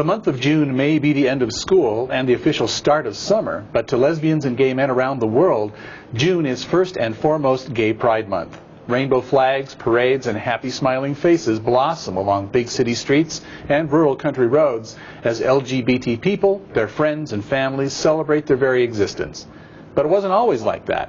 The month of June may be the end of school and the official start of summer, but to lesbians and gay men around the world, June is first and foremost Gay Pride Month. Rainbow flags, parades, and happy smiling faces blossom along big city streets and rural country roads as LGBT people, their friends, and families celebrate their very existence. But it wasn't always like that.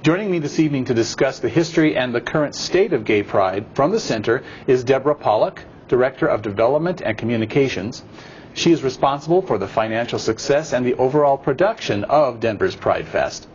Joining me this evening to discuss the history and the current state of gay pride from the Center is Deborah Pollack, Director of Development and Communications. She is responsible for the financial success and the overall production of Denver's Pride Fest.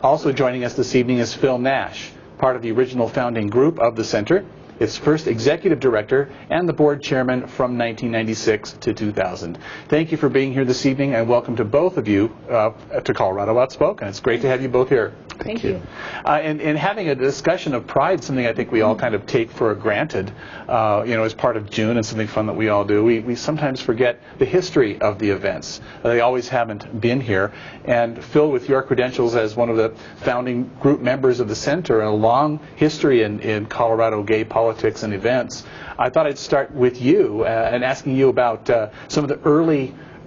Also joining us this evening is Phil Nash, part of the original founding group of the Center, its first executive director, and the board chairman from 1996 to 2000. Thank you for being here this evening, and welcome to both of you to Colorado Outspoken. It's great to have you both here. Thank you. And having a discussion of pride, something I think we all kind of take for granted, as part of June, and something fun that we all do. We sometimes forget the history of the events. They always haven't been here. And Phil, with your credentials as one of the founding group members of the Center and a long history in Colorado gay politics and events, I thought I'd start with you and asking you about some of the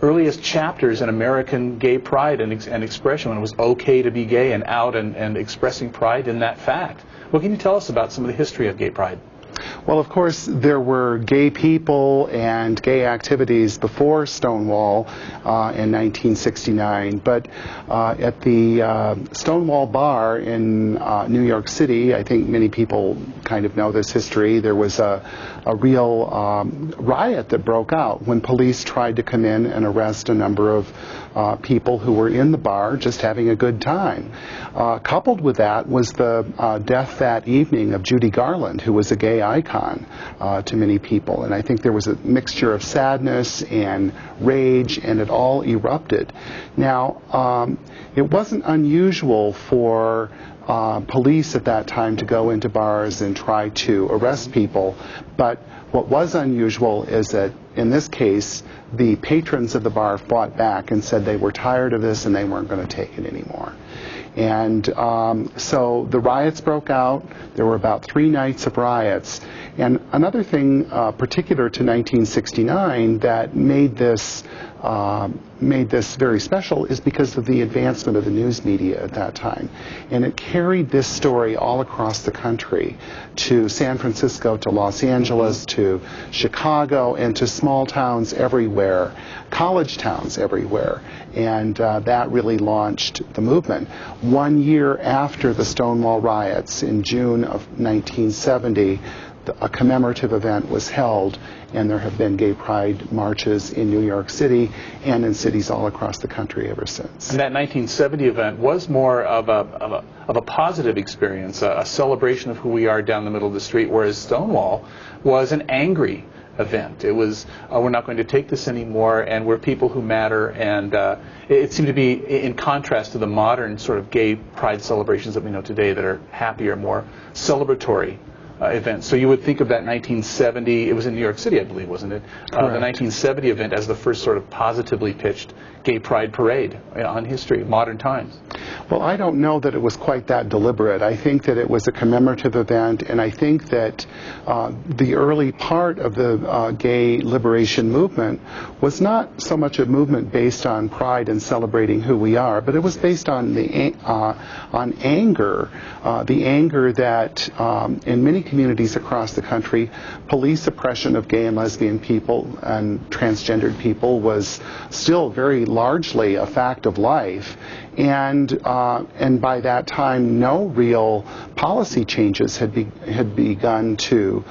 earliest chapters in American gay pride and expression, when it was okay to be gay and out and expressing pride in that fact. What can you tell us about some of the history of gay pride? Well, of course, there were gay people and gay activities before Stonewall in 1969, but at the Stonewall Bar in New York City, I think many people kind of know this history, there was a real riot that broke out when police tried to come in and arrest a number of people who were in the bar just having a good time. Coupled with that was the death that evening of Judy Garland, who was a gay icon to many people. And I think there was a mixture of sadness and rage, and it all erupted. Now, it wasn't unusual for police at that time to go into bars and try to arrest people, but what was unusual is that in this case the patrons of the bar fought back and said they were tired of this and they weren't going to take it anymore. And so the riots broke out. There were about 3 nights of riots. And another thing particular to 1969 that made this very special is because of the advancement of the news media at that time. And it carried this story all across the country, to San Francisco, to Los Angeles, to Chicago, and to small towns everywhere, college towns everywhere. And that really launched the movement. 1 year after the Stonewall riots, in June of 1970, a commemorative event was held, and there have been gay pride marches in New York City and in cities all across the country ever since. And that 1970 event was more of a positive experience, a celebration of who we are down the middle of the street, whereas Stonewall was an angry event. It was, we're not going to take this anymore, and we're people who matter, and it seemed to be in contrast to the modern sort of gay pride celebrations that we know today that are happier, more celebratory event. So you would think of that 1970, it was in New York City, I believe, wasn't it? The 1970 event as the first sort of positively pitched gay pride parade on history, modern times. Well, I don't know that it was quite that deliberate. I think that it was a commemorative event, and I think that the early part of the gay liberation movement was not so much a movement based on pride and celebrating who we are, but it was based on on anger, the anger that in many communities across the country, police oppression of gay and lesbian people and transgendered people was still very largely a fact of life. And by that time, no real policy changes had begun to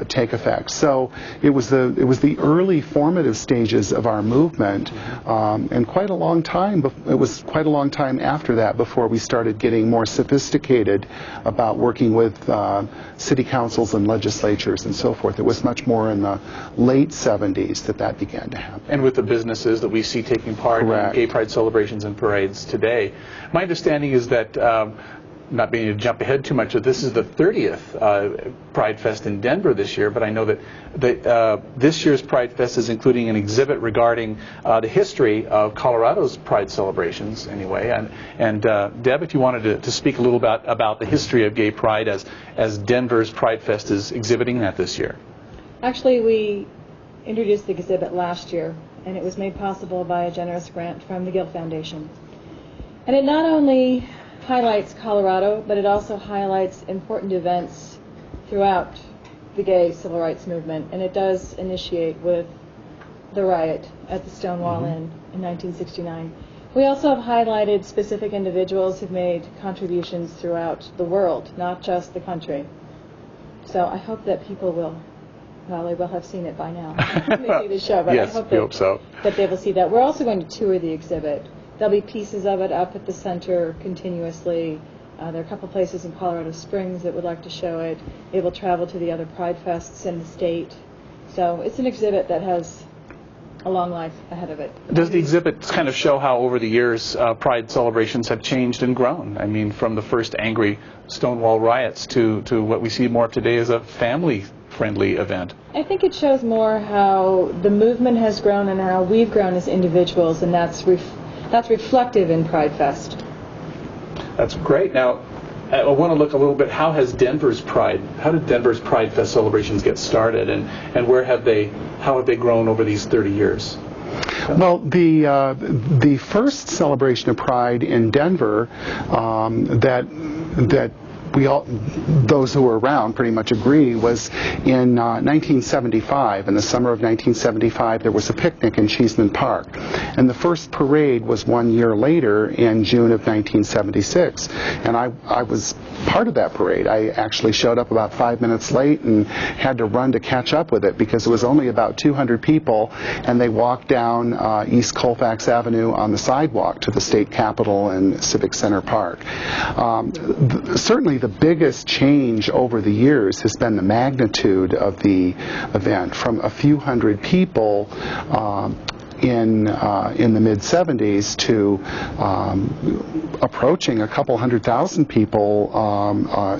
take effect. So it was the early formative stages of our movement, and quite a long time. It was quite a long time after that before we started getting more sophisticated about working with city councils and legislatures and so forth. It was much more in the late 70s that began to happen. And with the businesses that we see taking part in gay pride celebrations and parades today. My understanding is that, not being to jump ahead too much, that this is the 30th Pride Fest in Denver this year, but I know that this year's Pride Fest is including an exhibit regarding the history of Colorado's Pride celebrations anyway. And Deb, if you wanted to speak a little about the history of gay pride as Denver's Pride Fest is exhibiting that this year. Actually, we introduced the exhibit last year, and it was made possible by a generous grant from the Gill Foundation. And it not only highlights Colorado, but it also highlights important events throughout the gay civil rights movement, and it does initiate with the riot at the Stonewall Inn in 1969. We also have highlighted specific individuals who've made contributions throughout the world, not just the country. So I hope that people will, well, they will have seen it by now. Maybe the show, but yes, I hope so. that they will see that. We're also going to tour the exhibit. There'll be pieces of it up at the center continuously. There are a couple places in Colorado Springs that would like to show it. It will travel to the other Pride Fests in the state. So it's an exhibit that has a long life ahead of it. Does the exhibit kind of show how over the years Pride celebrations have changed and grown? I mean, from the first angry Stonewall riots to what we see more of today as a family-friendly event. I think it shows more how the movement has grown and how we've grown as individuals, and that's reflective in Pride Fest. That's great. Now, I want to look a little bit, how did Denver's Pride Fest celebrations get started, and how have they grown over these 30 years? Well, the first celebration of Pride in Denver that those who were around pretty much agree was in 1975. In the summer of 1975, there was a picnic in Cheeseman Park, and the first parade was 1 year later in June of 1976, and I was part of that parade. I actually showed up about 5 minutes late and had to run to catch up with it because it was only about 200 people, and they walked down East Colfax Avenue on the sidewalk to the state capitol and Civic Center Park. Certainly the biggest change over the years has been the magnitude of the event, from a few hundred people in the mid-70s to approaching a couple 100,000 people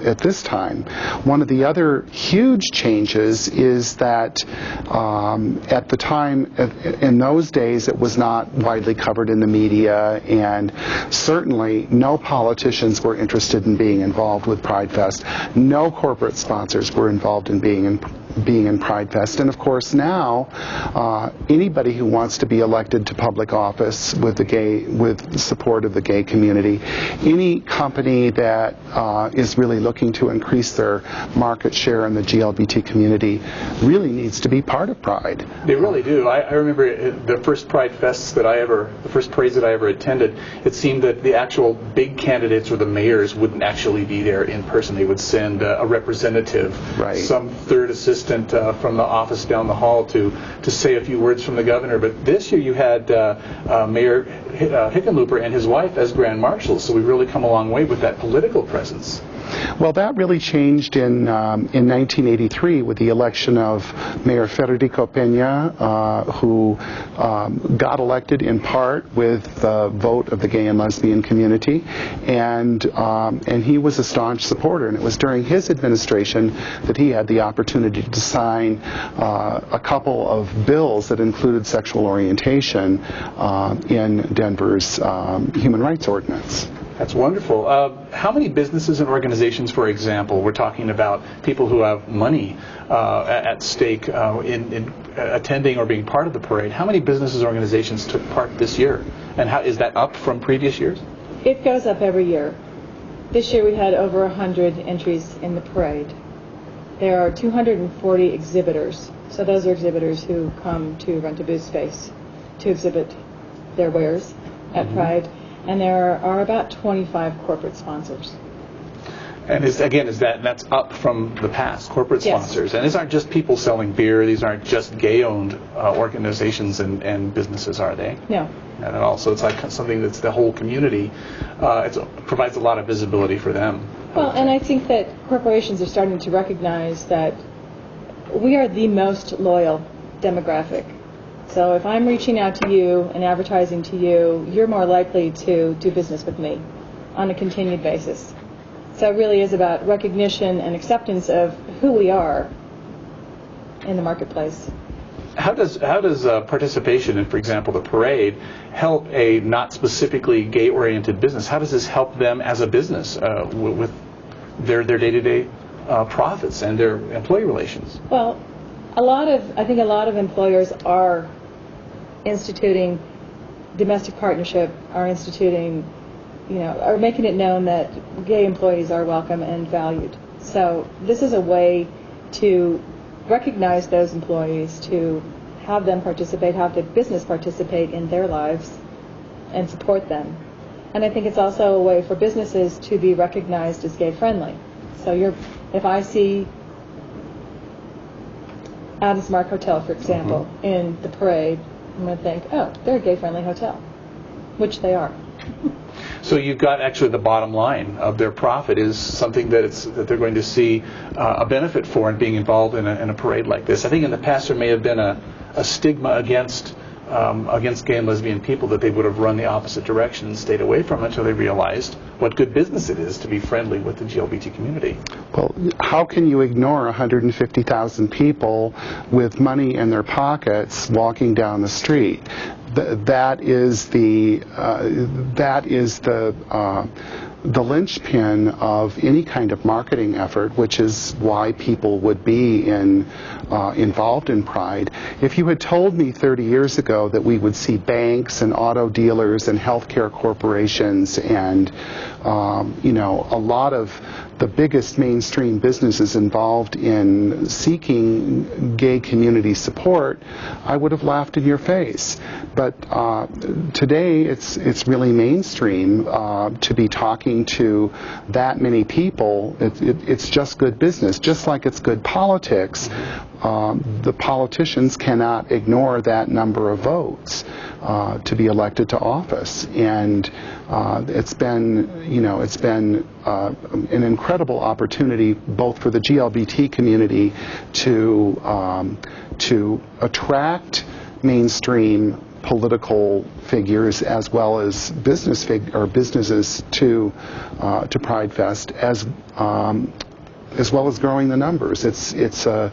at this time. One of the other huge changes is that at the time, in those days, it was not widely covered in the media, and certainly no politicians were interested in being involved with Pride Fest. No corporate sponsors were involved in being in Pride Fest. And of course now, anybody who wants to be elected to public office with support of the gay community, any company that is really looking to increase their market share in the GLBT community really needs to be part of Pride. They really do. I remember the first Pride Fests the first parades that I ever attended, it seemed that the actual big candidates or the mayors wouldn't actually be there in person. They would send a representative, right, some third assistant from the office down the hall to say a few words from the governor. But this year you had Mayor Hickenlooper and his wife as grand marshals, so we've really come a long way with that political presence. Well, that really changed in 1983 with the election of Mayor Federico Peña, who got elected in part with the vote of the gay and lesbian community, and he was a staunch supporter. And it was during his administration that he had the opportunity to sign a couple of bills that included sexual orientation in Denver's Human Rights Ordinance. That's wonderful. How many businesses and organizations, for example, we're talking about people who have money at stake in attending or being part of the parade, how many businesses and organizations took part this year? And how is that up from previous years? It goes up every year. This year we had over 100 entries in the parade. There are 240 exhibitors. So those are exhibitors who come to rent a booth space to exhibit their wares at Pride. And there are about 25 corporate sponsors. And that's up from the past, corporate sponsors. Yes. And these aren't just people selling beer. These aren't just gay-owned organizations and businesses, are they? No. Not at all. So it's like something that's the whole community. It provides a lot of visibility for them. Well, and I think that corporations are starting to recognize that we are the most loyal demographic. So if I'm reaching out to you and advertising to you, you're more likely to do business with me on a continued basis. So it really is about recognition and acceptance of who we are in the marketplace. How does participation in, for example, the parade, help a not specifically gay-oriented business? How does this help them as a business with their day-to-day profits and their employee relations? Well, I think a lot of employers are instituting domestic partnership, are instituting, are making it known that gay employees are welcome and valued. So this is a way to recognize those employees, to have them participate, have the business participate in their lives and support them. And I think it's also a way for businesses to be recognized as gay friendly. So if I see Adams Mark Hotel, for example, in the parade, I'm going to think, oh, they're a gay-friendly hotel, which they are. So you've got actually the bottom line of their profit is something that they're going to see a benefit for in being involved in a parade like this. I think in the past there may have been a stigma against gay and lesbian people, that they would have run the opposite direction and stayed away from it until they realized what good business it is to be friendly with the GLBT community. Well, how can you ignore 150,000 people with money in their pockets walking down the street? That is the linchpin of any kind of marketing effort, which is why people would be involved in Pride. If you had told me 30 years ago that we would see banks and auto dealers and healthcare corporations and a lot of the biggest mainstream businesses involved in seeking gay community support, I would have laughed in your face. But today it's really mainstream to be talking to that many people. It's just good business, just like it's good politics. The politicians cannot ignore that number of votes to be elected to office, and it's been an incredible opportunity both for the GLBT community to attract mainstream political figures as well as businesses to Pride Fest, as well as growing the numbers. It's a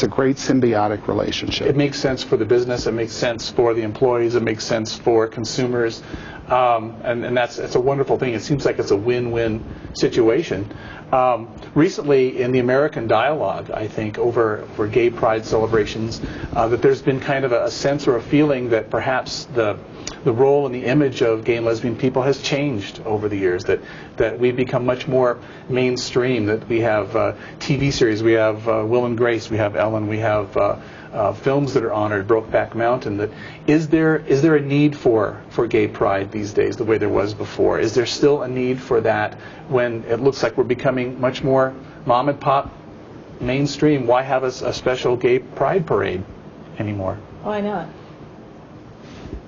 great symbiotic relationship. It makes sense for the business. It makes sense for the employees. It makes sense for consumers, and that's a wonderful thing. It seems like it's a win-win situation. Recently, in the American dialogue, I think over gay pride celebrations, that there's been kind of a sense or a feeling that perhaps the role and the image of gay and lesbian people has changed over the years, that we've become much more mainstream, that we have TV series, we have Will and Grace, we have Ellen, we have films that are honored, Brokeback Mountain. That is there a need for gay pride these days the way there was before? Is there still a need for that when it looks like we're becoming much more mom and pop mainstream? Why have a special gay pride parade anymore? Why not?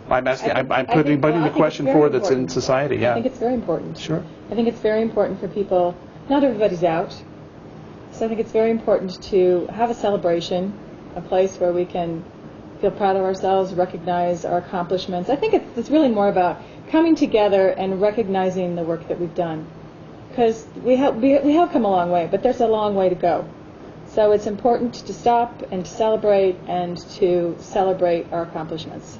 I'm asking. I'm putting the question forward that's in society. Yeah. I think it's very important. Sure. I think it's very important for people. Not everybody's out, so I think it's very important to have a celebration, a place where we can feel proud of ourselves, recognize our accomplishments. I think it's really more about coming together and recognizing the work that we've done, because we have come a long way, but there's a long way to go. So it's important to stop and to celebrate our accomplishments.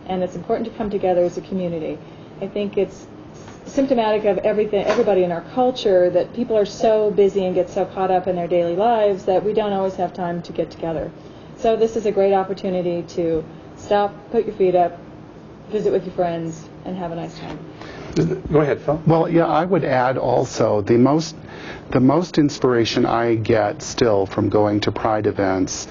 And it's important to come together as a community. I think it's symptomatic of everybody in our culture, that people are so busy and get so caught up in their daily lives that we don't always have time to get together. So this is a great opportunity to stop, put your feet up, visit with your friends, and have a nice time. Go ahead, Phil. Well, yeah, I would add also the most inspiration I get still from going to Pride events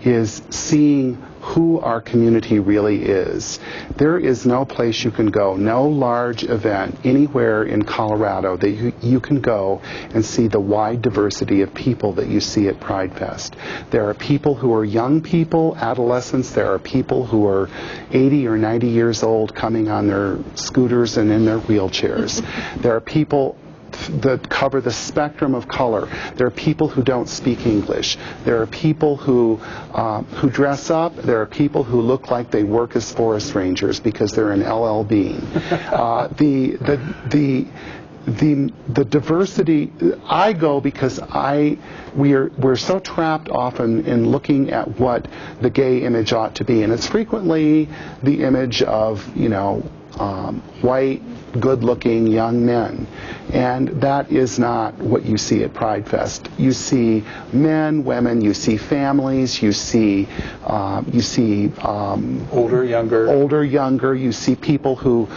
is seeing who our community really is. There is no place you can go, no large event anywhere in Colorado that you can go and see the wide diversity of people that you see at Pride Fest. There are people who are young people, adolescents. There are people who are 80 or 90 years old coming on their scooters and in their wheelchairs. There are people that cover the spectrum of color. There are people who don't speak English. There are people who dress up. There are people who look like they work as forest rangers because they're in LL Bean. The diversity. I go because we're so trapped often in looking at what the gay image ought to be, and it's frequently the image of white, good-looking young men. And that is not what you see at Pride Fest. You see men, women, you see families, you see older, younger. You see people who,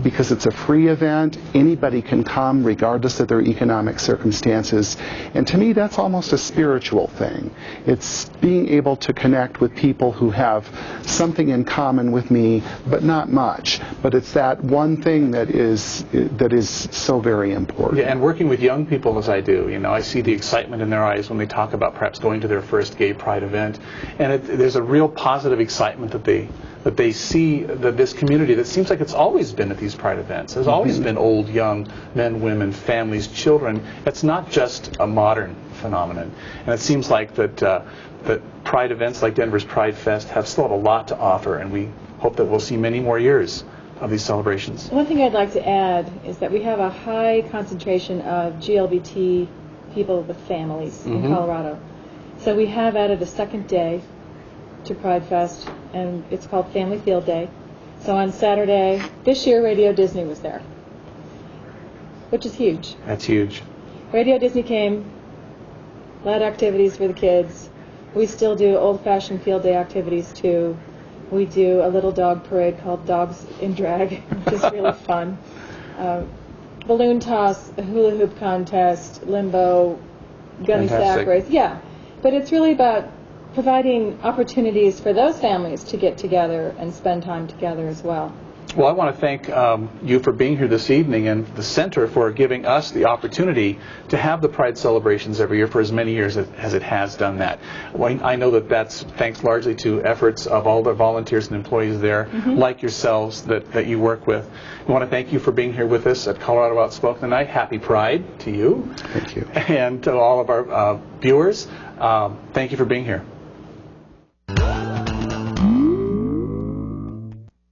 because it's a free event, anybody can come regardless of their economic circumstances. And to me, that's almost a spiritual thing. It's being able to connect with people who have something in common with me, but not much. But it's that one thing that is so very important. Yeah, and working with young people as I do, I see the excitement in their eyes when they talk about perhaps going to their first gay pride event, and there's a real positive excitement that they see that this community that seems like it's always been at these pride events. There's always been old, young, men, women, families, children. It's not just a modern phenomenon, and it seems like that pride events like Denver's Pride Fest still have a lot to offer, and we hope that we'll see many more years of these celebrations. One thing I'd like to add is that we have a high concentration of GLBT people with families in Colorado. So we have added a second day to Pride Fest, and it's called Family Field Day. So on Saturday, this year Radio Disney was there, which is huge. That's huge. Radio Disney came, led activities for the kids. We still do old-fashioned field day activities too. We do a little dog parade called Dogs in Drag, which is really fun. Balloon toss, a hula hoop contest, limbo, gunny sack race. Yeah, but it's really about providing opportunities for those families to get together and spend time together as well. Well, I want to thank you for being here this evening, and the Center for giving us the opportunity to have the Pride celebrations every year for as many years as it has done that. Well, I know that that's thanks largely to efforts of all the volunteers and employees there, like yourselves, that you work with. I want to thank you for being here with us at Colorado Outspoken tonight. Happy Pride to you. Thank you. And to all of our viewers, thank you for being here.